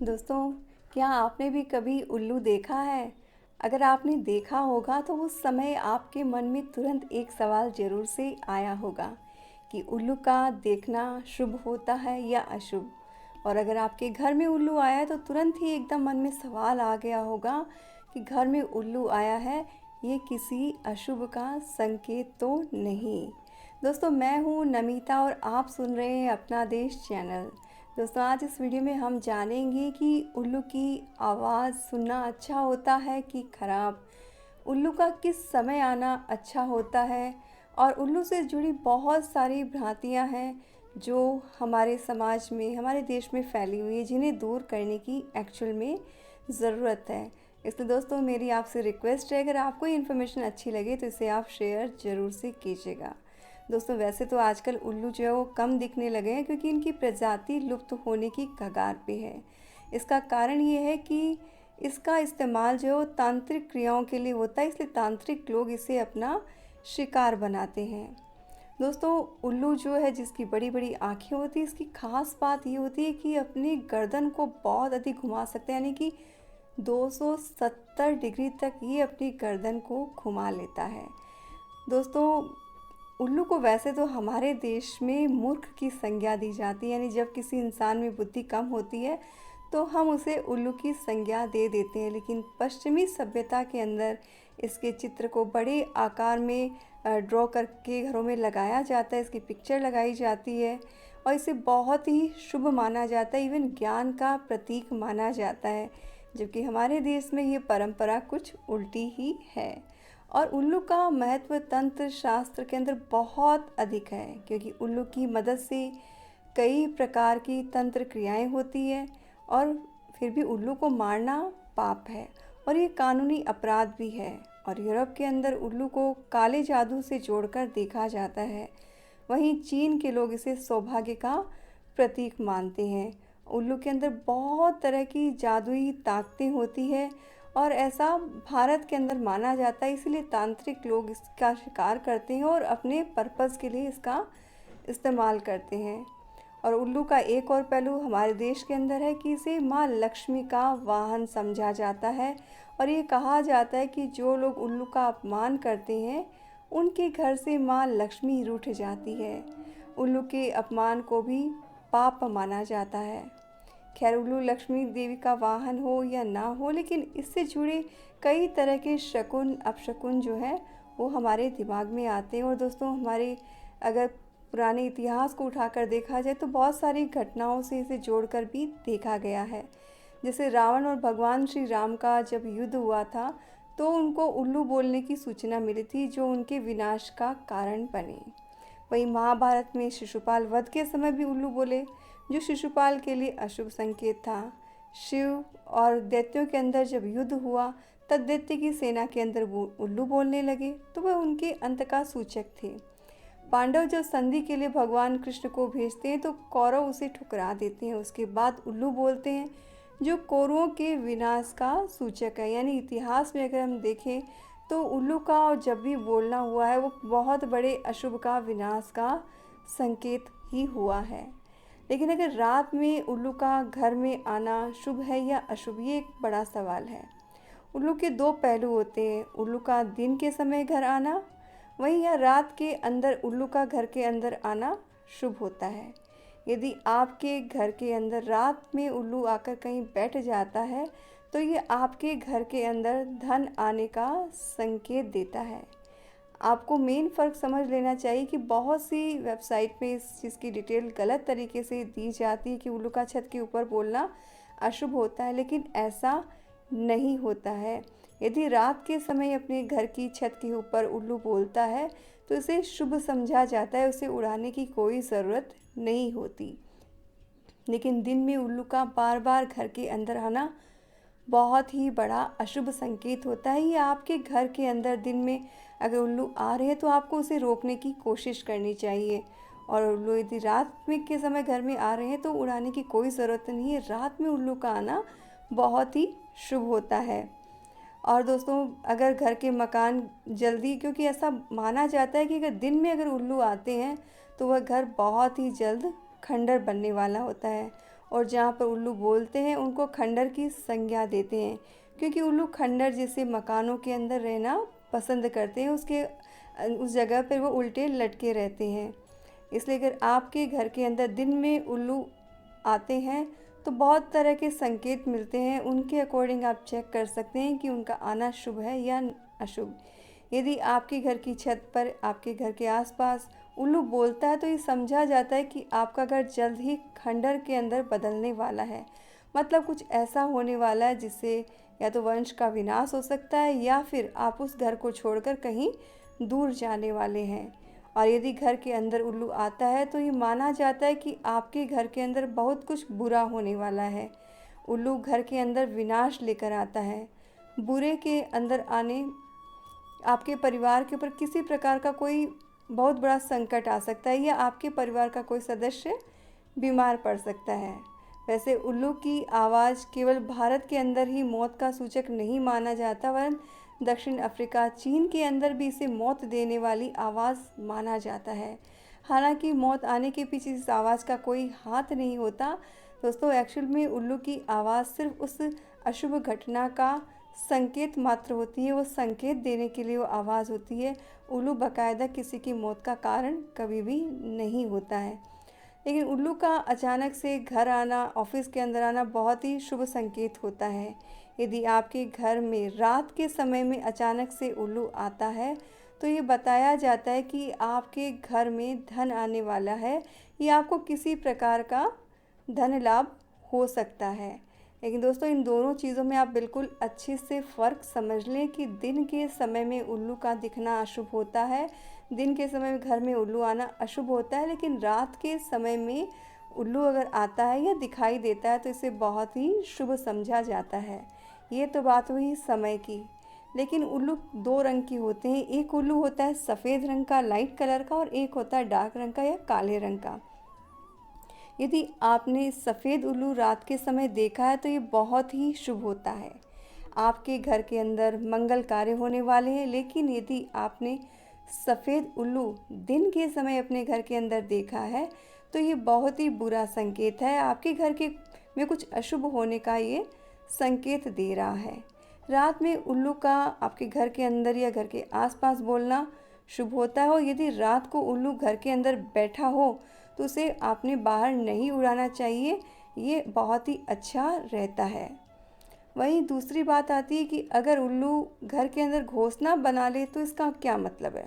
दोस्तों, क्या आपने भी कभी उल्लू देखा है? अगर आपने देखा होगा तो उस समय आपके मन में तुरंत एक सवाल ज़रूर से आया होगा कि उल्लू का देखना शुभ होता है या अशुभ? और अगर आपके घर में उल्लू आया है तो तुरंत ही एकदम मन में सवाल आ गया होगा कि घर में उल्लू आया है, ये किसी अशुभ का संकेत तो नहीं। दोस्तों, मैं हूँ नमिता और आप सुन रहे हैं अपना देश चैनल। दोस्तों, आज इस वीडियो में हम जानेंगे कि उल्लू की आवाज़ सुनना अच्छा होता है कि ख़राब, उल्लू का किस समय आना अच्छा होता है, और उल्लू से जुड़ी बहुत सारी भ्रांतियां हैं जो हमारे समाज में, हमारे देश में फैली हुई है, जिन्हें दूर करने की एक्चुअल में ज़रूरत है। इसलिए दोस्तों, मेरी आपसे रिक्वेस्ट है, अगर आपको ये इन्फॉर्मेशन अच्छी लगे तो इसे आप शेयर ज़रूर से कीजिएगा। दोस्तों, वैसे तो आजकल उल्लू जो है वो कम दिखने लगे हैं क्योंकि इनकी प्रजाति लुप्त होने की कगार पे है। इसका कारण ये है कि इसका इस्तेमाल जो है वो तांत्रिक क्रियाओं के लिए होता है, इसलिए तांत्रिक लोग इसे अपना शिकार बनाते हैं। दोस्तों, उल्लू जो है जिसकी बड़ी बड़ी आँखें होती हैं, इसकी खास बात ये होती है कि अपनी गर्दन को बहुत अधिक घुमा सकते हैं, यानी कि 270 डिग्री तक ये अपनी गर्दन को घुमा लेता है। दोस्तों, उल्लू को वैसे तो हमारे देश में मूर्ख की संज्ञा दी जाती है, यानी जब किसी इंसान में बुद्धि कम होती है तो हम उसे उल्लू की संज्ञा दे देते हैं। लेकिन पश्चिमी सभ्यता के अंदर इसके चित्र को बड़े आकार में ड्रॉ करके घरों में लगाया जाता है, इसकी पिक्चर लगाई जाती है और इसे बहुत ही शुभ माना जाता है, इवन ज्ञान का प्रतीक माना जाता है। जबकि हमारे देश में ये परंपरा कुछ उल्टी ही है। और उल्लू का महत्व तंत्र शास्त्र के अंदर बहुत अधिक है, क्योंकि उल्लू की मदद से कई प्रकार की तंत्र क्रियाएं होती है और फिर भी उल्लू को मारना पाप है और ये कानूनी अपराध भी है। और यूरोप के अंदर उल्लू को काले जादू से जोड़कर देखा जाता है। वहीं चीन के लोग इसे सौभाग्य का प्रतीक मानते हैं। उल्लू के अंदर बहुत तरह की जादुई ताकतें होती है और ऐसा भारत के अंदर माना जाता है, इसलिए तांत्रिक लोग इसका शिकार करते हैं और अपने पर्पज़ के लिए इसका इस्तेमाल करते हैं। और उल्लू का एक और पहलू हमारे देश के अंदर है कि इसे माँ लक्ष्मी का वाहन समझा जाता है और ये कहा जाता है कि जो लोग उल्लू का अपमान करते हैं उनके घर से माँ लक्ष्मी रूठ जाती है। उल्लू के अपमान को भी पाप माना जाता है। खैर, उल्लू लक्ष्मी देवी का वाहन हो या ना हो, लेकिन इससे जुड़े कई तरह के शकुन अपशकुन जो है वो हमारे दिमाग में आते हैं। और दोस्तों, हमारे अगर पुराने इतिहास को उठाकर देखा जाए तो बहुत सारी घटनाओं से इसे जोड़कर भी देखा गया है। जैसे रावण और भगवान श्री राम का जब युद्ध हुआ था तो उनको उल्लू बोलने की सूचना मिली थी, जो उनके विनाश का कारण बने। वहीं महाभारत में शिशुपाल वध के समय भी उल्लू बोले, जो शिशुपाल के लिए अशुभ संकेत था। शिव और दैत्यों के अंदर जब युद्ध हुआ तब दैत्य की सेना के अंदर वो उल्लू बोलने लगे, तो वह उनके अंत का सूचक थे। पांडव जब संधि के लिए भगवान कृष्ण को भेजते हैं तो कौरव उसे ठुकरा देते हैं। उसके बाद उल्लू बोलते हैं, जो कौरवों के विनाश का सूचक है। यानी इतिहास में अगर हम देखें तो उल्लू का और जब भी बोलना हुआ है वो बहुत बड़े अशुभ का, विनाश का संकेत ही हुआ है। लेकिन अगर रात में उल्लू का घर में आना शुभ है या अशुभ, ये एक बड़ा सवाल है। उल्लू के दो पहलू होते हैं, उल्लू का दिन के समय घर आना, वहीं यह रात के अंदर उल्लू का घर के अंदर आना शुभ होता है। यदि आपके घर के अंदर रात में उल्लू आकर कहीं बैठ जाता है तो ये आपके घर के अंदर धन आने का संकेत देता है। आपको मेन फ़र्क समझ लेना चाहिए कि बहुत सी वेबसाइट पे इस चीज़ की डिटेल गलत तरीके से दी जाती है कि उल्लू का छत के ऊपर बोलना अशुभ होता है, लेकिन ऐसा नहीं होता है। यदि रात के समय अपने घर की छत के ऊपर उल्लू बोलता है तो इसे शुभ समझा जाता है, उसे उड़ाने की कोई ज़रूरत नहीं होती। लेकिन दिन में उल्लू का बार बार घर के अंदर आना बहुत ही बड़ा अशुभ संकेत होता है। ये आपके घर के अंदर दिन में अगर उल्लू आ रहे हैं तो आपको उसे रोकने की कोशिश करनी चाहिए। और उल्लू यदि रात में के समय घर में आ रहे हैं तो उड़ाने की कोई ज़रूरत नहीं है। रात में उल्लू का आना बहुत ही शुभ होता है। और दोस्तों, अगर घर के मकान जल्दी, क्योंकि ऐसा माना जाता है कि अगर दिन में अगर उल्लू आते हैं तो वह घर बहुत ही जल्द खंडर बनने वाला होता है। और जहाँ पर उल्लू बोलते हैं उनको खंडहर की संज्ञा देते हैं, क्योंकि उल्लू खंडहर जैसे मकानों के अंदर रहना पसंद करते हैं। उस जगह पर वो उल्टे लटके रहते हैं। इसलिए अगर आपके घर के अंदर दिन में उल्लू आते हैं तो बहुत तरह के संकेत मिलते हैं। उनके अकॉर्डिंग आप चेक कर सकते हैं कि उनका आना शुभ है या अशुभ। यदि आपके घर की छत पर, आपके घर के आसपास उल्लू बोलता है तो ये समझा जाता है कि आपका घर जल्द ही खंडहर के अंदर बदलने वाला है। मतलब कुछ ऐसा होने वाला है जिससे या तो वंश का विनाश हो सकता है या फिर आप उस घर को छोड़कर कहीं दूर जाने वाले हैं। और यदि घर के अंदर उल्लू आता है तो ये माना जाता है कि आपके घर के अंदर बहुत कुछ बुरा होने वाला है। उल्लू घर के अंदर विनाश लेकर आता है। बुरे के अंदर आने आपके परिवार के ऊपर किसी प्रकार का कोई बहुत बड़ा संकट आ सकता है या आपके परिवार का कोई सदस्य बीमार पड़ सकता है। वैसे उल्लू की आवाज़ केवल भारत के अंदर ही मौत का सूचक नहीं माना जाता, वरन दक्षिण अफ्रीका, चीन के अंदर भी इसे मौत देने वाली आवाज़ माना जाता है। हालांकि मौत आने के पीछे इस आवाज़ का कोई हाथ नहीं होता दोस्तों। एक्चुअल में उल्लू की आवाज़ सिर्फ उस अशुभ घटना का संकेत मात्र होती है। वो संकेत देने के लिए वो आवाज़ होती है। उल्लू बाकायदा किसी की मौत का कारण कभी भी नहीं होता है। लेकिन उल्लू का अचानक से घर आना, ऑफिस के अंदर आना बहुत ही शुभ संकेत होता है। यदि आपके घर में रात के समय में अचानक से उल्लू आता है तो ये बताया जाता है कि आपके घर में धन आने वाला है या आपको किसी प्रकार का धन लाभ हो सकता है। लेकिन दोस्तों इन दोनों चीज़ों में आप बिल्कुल अच्छे से फ़र्क समझ लें कि दिन के समय में उल्लू का दिखना अशुभ होता है, दिन के समय में घर में उल्लू आना अशुभ होता है। लेकिन रात के समय में उल्लू अगर आता है या दिखाई देता है तो इसे बहुत ही शुभ समझा जाता है। ये तो बात हुई समय की। लेकिन उल्लू दो रंग के होते हैं। एक उल्लू होता है सफ़ेद रंग का, लाइट कलर का, और एक होता है डार्क रंग का या काले रंग का। यदि आपने सफ़ेद उल्लू रात के समय देखा है तो ये बहुत ही शुभ होता है। आपके घर के अंदर मंगल कार्य होने वाले हैं। लेकिन यदि आपने सफ़ेद उल्लू दिन के समय अपने घर के अंदर देखा है तो ये बहुत ही बुरा संकेत है। आपके घर के में कुछ अशुभ होने का ये संकेत दे रहा है। रात में उल्लू का आपके घर के अंदर या घर के आसपास बोलना शुभ होता है। और यदि रात को उल्लू घर के अंदर बैठा हो तो उसे आपने बाहर नहीं उड़ाना चाहिए, ये बहुत ही अच्छा रहता है। वहीं दूसरी बात आती है कि अगर उल्लू घर के अंदर घोंसला बना ले तो इसका क्या मतलब है।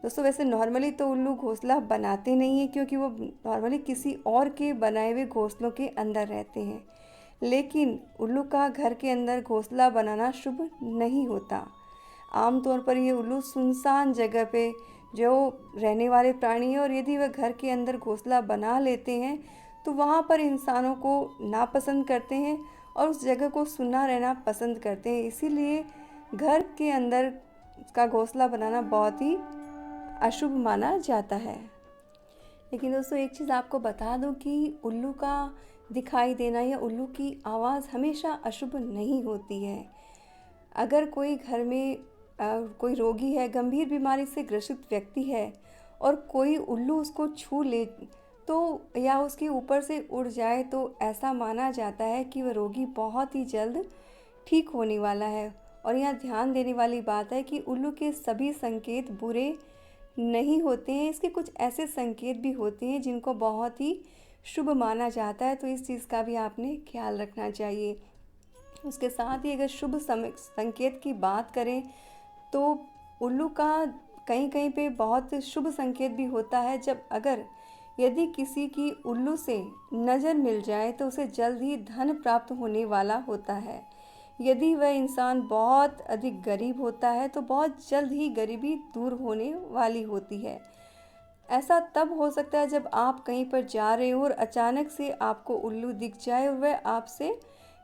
दोस्तों वैसे नॉर्मली तो उल्लू घोंसला बनाते नहीं हैं, क्योंकि वो नॉर्मली किसी और के बनाए हुए घोंसलों के अंदर रहते हैं। लेकिन उल्लू का घर के अंदर घोंसला बनाना शुभ नहीं होता। आमतौर पर ये उल्लू सुनसान जगह पे जो रहने वाले प्राणी है, और यदि वह घर के अंदर घोंसला बना लेते हैं तो वहाँ पर इंसानों को नापसंद करते हैं और उस जगह को सुना रहना पसंद करते हैं। इसीलिए घर के अंदर का घोंसला बनाना बहुत ही अशुभ माना जाता है। लेकिन दोस्तों एक चीज़ आपको बता दूं कि उल्लू का दिखाई देना या उल्लू की आवाज़ हमेशा अशुभ नहीं होती है। अगर कोई घर में कोई रोगी है, गंभीर बीमारी से ग्रसित व्यक्ति है, और कोई उल्लू उसको छू ले तो या उसके ऊपर से उड़ जाए तो ऐसा माना जाता है कि वह रोगी बहुत ही जल्द ठीक होने वाला है। और यहाँ ध्यान देने वाली बात है कि उल्लू के सभी संकेत बुरे नहीं होते हैं। इसके कुछ ऐसे संकेत भी होते हैं जिनको बहुत ही शुभ माना जाता है, तो इस चीज़ का भी आपने ख्याल रखना चाहिए। उसके साथ ही अगर शुभ संकेत की बात करें तो उल्लू का कहीं कहीं पे बहुत शुभ संकेत भी होता है। यदि किसी की उल्लू से नज़र मिल जाए तो उसे जल्द ही धन प्राप्त होने वाला होता है। यदि वह इंसान बहुत अधिक गरीब होता है तो बहुत जल्द ही गरीबी दूर होने वाली होती है। ऐसा तब हो सकता है जब आप कहीं पर जा रहे हो और अचानक से आपको उल्लू दिख जाए और वह आपसे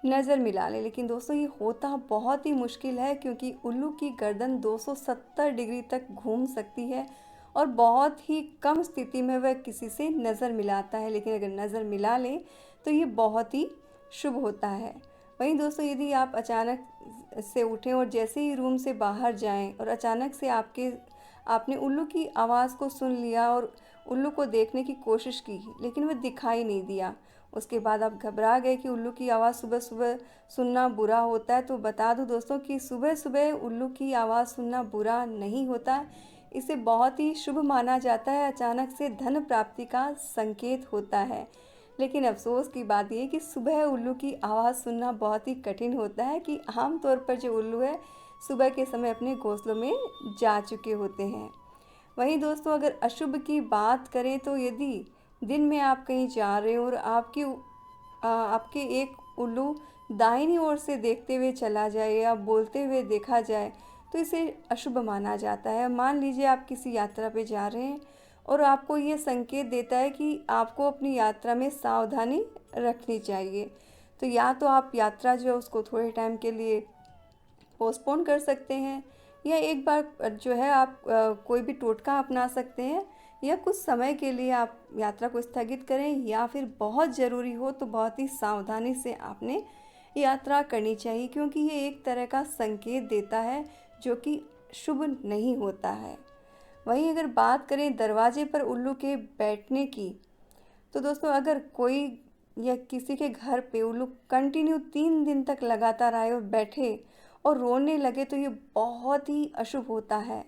नज़र मिला ले। लेकिन दोस्तों ये होता बहुत ही मुश्किल है, क्योंकि उल्लू की गर्दन 270 डिग्री तक घूम सकती है और बहुत ही कम स्थिति में वह किसी से नज़र मिलाता है। लेकिन अगर नज़र मिला ले तो ये बहुत ही शुभ होता है। वहीं दोस्तों यदि आप अचानक से उठें और जैसे ही रूम से बाहर जाएं और अचानक से आपने उल्लू की आवाज़ को सुन लिया और उल्लू को देखने की कोशिश की, लेकिन वह दिखाई नहीं दिया, उसके बाद आप घबरा गए कि उल्लू की आवाज़ सुबह सुबह सुनना बुरा होता है, तो बता दूं दोस्तों कि सुबह सुबह उल्लू की आवाज़ सुनना बुरा नहीं होता। इसे बहुत ही शुभ माना जाता है, अचानक से धन प्राप्ति का संकेत होता है। लेकिन अफ़सोस की बात ये है कि सुबह उल्लू की आवाज़ सुनना बहुत ही कठिन होता है कि आम तौर पर जो उल्लू है सुबह के समय अपने घोंसलों में जा चुके होते हैं। वहीं दोस्तों अगर अशुभ की बात करें तो यदि दिन में आप कहीं जा रहे हो और आपके एक उल्लू दाहिनी ओर से देखते हुए चला जाए या बोलते हुए देखा जाए तो इसे अशुभ माना जाता है। मान लीजिए आप किसी यात्रा पे जा रहे हैं और आपको ये संकेत देता है कि आपको अपनी यात्रा में सावधानी रखनी चाहिए, तो या तो आप यात्रा जो है उसको थोड़े टाइम के लिए पोस्टपोन कर सकते हैं, या एक बार जो है आप कोई भी टोटका अपना सकते हैं, या कुछ समय के लिए आप यात्रा को स्थगित करें, या फिर बहुत ज़रूरी हो तो बहुत ही सावधानी से आपने यात्रा करनी चाहिए, क्योंकि ये एक तरह का संकेत देता है जो कि शुभ नहीं होता है। वहीं अगर बात करें दरवाजे पर उल्लू के बैठने की, तो दोस्तों अगर कोई या किसी के घर पे उल्लू कंटिन्यू 3 दिन तक लगातार आए और बैठे और रोने लगे तो ये बहुत ही अशुभ होता है,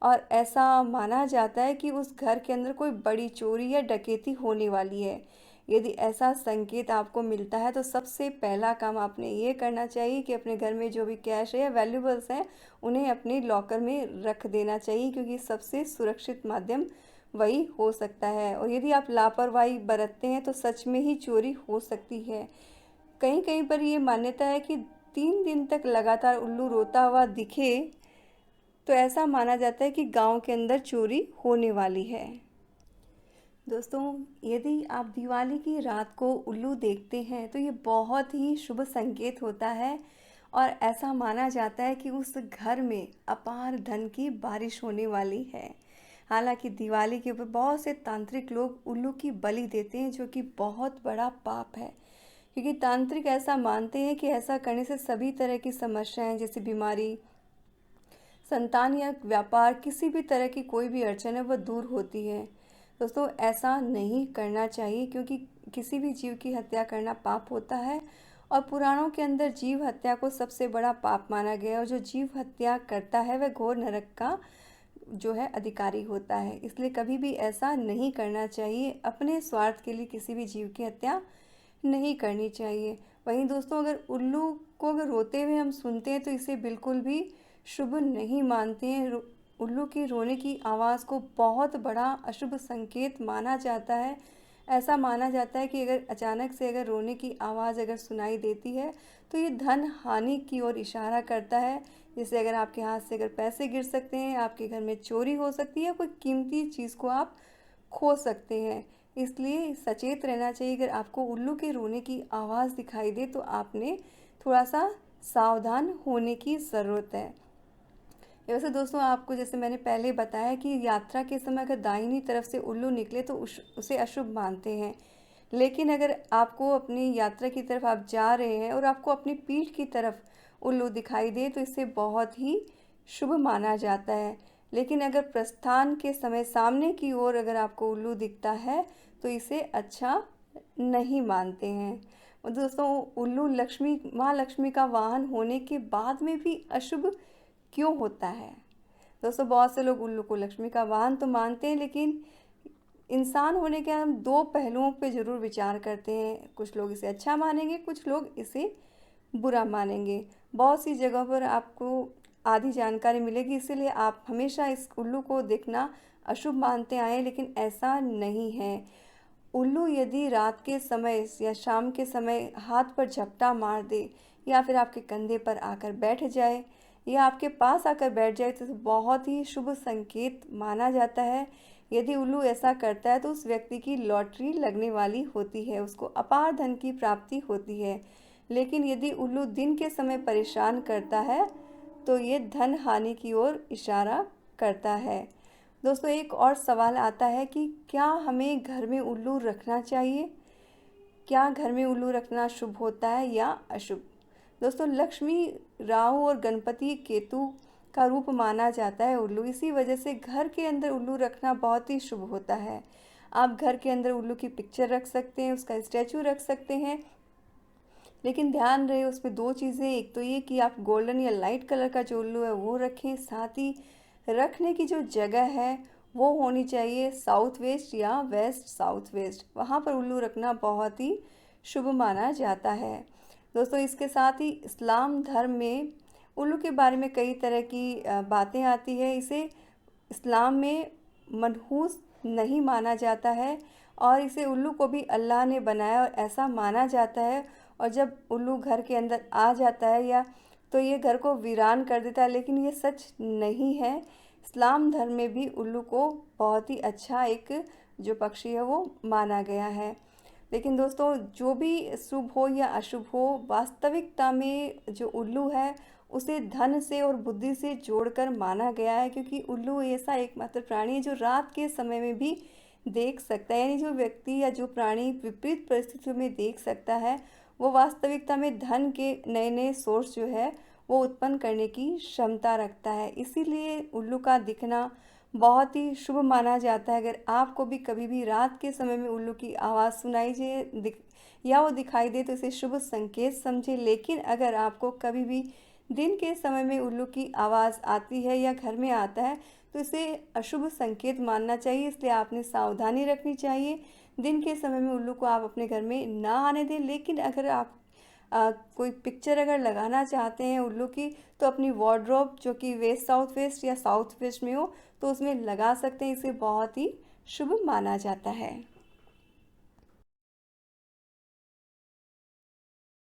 और ऐसा माना जाता है कि उस घर के अंदर कोई बड़ी चोरी या डकैती होने वाली है। यदि ऐसा संकेत आपको मिलता है तो सबसे पहला काम आपने ये करना चाहिए कि अपने घर में जो भी कैश है या वैल्यूबल्स हैं उन्हें अपने लॉकर में रख देना चाहिए, क्योंकि सबसे सुरक्षित माध्यम वही हो सकता है। और यदि आप लापरवाही बरतते हैं तो सच में ही चोरी हो सकती है। कहीं कहीं पर ये मान्यता है कि 3 दिन तक लगातार उल्लू रोता हुआ दिखे तो ऐसा माना जाता है कि गांव के अंदर चोरी होने वाली है। दोस्तों यदि आप दिवाली की रात को उल्लू देखते हैं तो ये बहुत ही शुभ संकेत होता है, और ऐसा माना जाता है कि उस घर में अपार धन की बारिश होने वाली है। हालांकि दिवाली के ऊपर बहुत से तांत्रिक लोग उल्लू की बलि देते हैं, जो कि बहुत बड़ा पाप है, क्योंकि तांत्रिक ऐसा मानते हैं कि ऐसा करने से सभी तरह की समस्याएं जैसे बीमारी, संतान या व्यापार, किसी भी तरह की कोई भी अड़चन है वह दूर होती है। दोस्तों ऐसा नहीं करना चाहिए, क्योंकि किसी भी जीव की हत्या करना पाप होता है, और पुराणों के अंदर जीव हत्या को सबसे बड़ा पाप माना गया है, और जो जीव हत्या करता है वह घोर नरक का जो है अधिकारी होता है। इसलिए कभी भी ऐसा नहीं करना चाहिए, अपने स्वार्थ के लिए किसी भी जीव की हत्या नहीं करनी चाहिए। वहीं दोस्तों अगर उल्लू को अगर रोते हुए हम सुनते हैं तो इसे बिल्कुल भी शुभ नहीं मानते हैं। उल्लू की रोने की आवाज़ को बहुत बड़ा अशुभ संकेत माना जाता है। ऐसा माना जाता है कि अगर अचानक से अगर रोने की आवाज़ अगर सुनाई देती है तो ये धन हानि की ओर इशारा करता है। जैसे अगर आपके हाथ से अगर पैसे गिर सकते हैं, आपके घर में चोरी हो सकती है, कोई कीमती चीज़ को आप खो सकते हैं। इसलिए सचेत रहना चाहिए। अगर आपको उल्लू के रोने की आवाज़ दिखाई दे तो आपने थोड़ा सा सावधान होने की ज़रूरत है। वैसे दोस्तों आपको जैसे मैंने पहले बताया कि यात्रा के समय अगर दाहिनी तरफ से उल्लू निकले तो उसे अशुभ मानते हैं। लेकिन अगर आपको अपनी यात्रा की तरफ आप जा रहे हैं और आपको अपनी पीठ की तरफ उल्लू दिखाई दे तो इसे बहुत ही शुभ माना जाता है। लेकिन अगर प्रस्थान के समय सामने की ओर अगर आपको उल्लू दिखता है तो इसे अच्छा नहीं मानते हैं। और दोस्तों उल्लू माँ लक्ष्मी का वाहन होने के बाद में भी अशुभ क्यों होता है? दोस्तों बहुत से लोग उल्लू को लक्ष्मी का वाहन तो मानते हैं, लेकिन इंसान होने के हम दो पहलुओं पे ज़रूर विचार करते हैं। कुछ लोग इसे अच्छा मानेंगे, कुछ लोग इसे बुरा मानेंगे। बहुत सी जगहों पर आपको आधी जानकारी मिलेगी, इसीलिए आप हमेशा इस उल्लू को देखना अशुभ मानते आए, लेकिन ऐसा नहीं है। उल्लू यदि रात के समय या शाम के समय हाथ पर झपटा मार दे या फिर आपके कंधे पर आकर बैठ जाए या आपके पास आकर बैठ जाए तो बहुत ही शुभ संकेत माना जाता है। यदि उल्लू ऐसा करता है तो उस व्यक्ति की लॉटरी लगने वाली होती है, उसको अपार धन की प्राप्ति होती है। लेकिन यदि उल्लू दिन के समय परेशान करता है तो ये धन हानि की ओर इशारा करता है। दोस्तों एक और सवाल आता है कि क्या हमें घर में उल्लू रखना चाहिए? क्या घर में उल्लू रखना शुभ होता है या अशुभ? दोस्तों लक्ष्मी, राहु और गणपति केतु का रूप माना जाता है उल्लू, इसी वजह से घर के अंदर उल्लू रखना बहुत ही शुभ होता है। आप घर के अंदर उल्लू की पिक्चर रख सकते हैं, उसका स्टैचू रख सकते हैं। लेकिन ध्यान रहे उसमें दो चीज़ें, एक तो ये कि आप गोल्डन या लाइट कलर का जो उल्लू है वो रखें, साथ ही रखने की जो जगह है वो होनी चाहिए साउथ वेस्ट या वेस्ट साउथ वेस्ट, वहाँ पर उल्लू रखना बहुत ही शुभ माना जाता है। दोस्तों इसके साथ ही इस्लाम धर्म में उल्लू के बारे में कई तरह की बातें आती है। इसे इस्लाम में मनहूस नहीं माना जाता है और इसे उल्लू को भी अल्लाह ने बनाया और ऐसा माना जाता है। और जब उल्लू घर के अंदर आ जाता है या तो ये घर को वीरान कर देता है, लेकिन ये सच नहीं है। इस्लाम धर्म में भी उल्लू को बहुत ही अच्छा एक जो पक्षी है वो माना गया है। लेकिन दोस्तों जो भी शुभ हो या अशुभ हो, वास्तविकता में जो उल्लू है उसे धन से और बुद्धि से जोड़कर माना गया है, क्योंकि उल्लू ऐसा एकमात्र प्राणी है जो रात के समय में भी देख सकता है। यानी जो व्यक्ति या जो प्राणी विपरीत परिस्थितियों में देख सकता है वो वास्तविकता में धन के नए नए सोर्स जो है वो उत्पन्न करने की क्षमता रखता है। इसीलिए उल्लू का दिखना बहुत ही शुभ माना जाता है। अगर आपको भी कभी भी रात के समय में उल्लू की आवाज़ सुनाई दे या वो दिखाई दे तो इसे शुभ संकेत समझे। लेकिन अगर आपको कभी भी दिन के समय में उल्लू की आवाज़ आती है या घर में आता है तो इसे अशुभ संकेत मानना चाहिए, इसलिए आपने सावधानी रखनी चाहिए। दिन के समय में उल्लू को आप अपने घर में ना आने दें। लेकिन अगर आप कोई पिक्चर अगर लगाना चाहते हैं उल्लू की तो अपनी वार्डरोब जो कि वेस्ट साउथ वेस्ट या साउथ वेस्ट में हो तो उसमें लगा सकते हैं। इसे बहुत ही शुभ माना जाता है।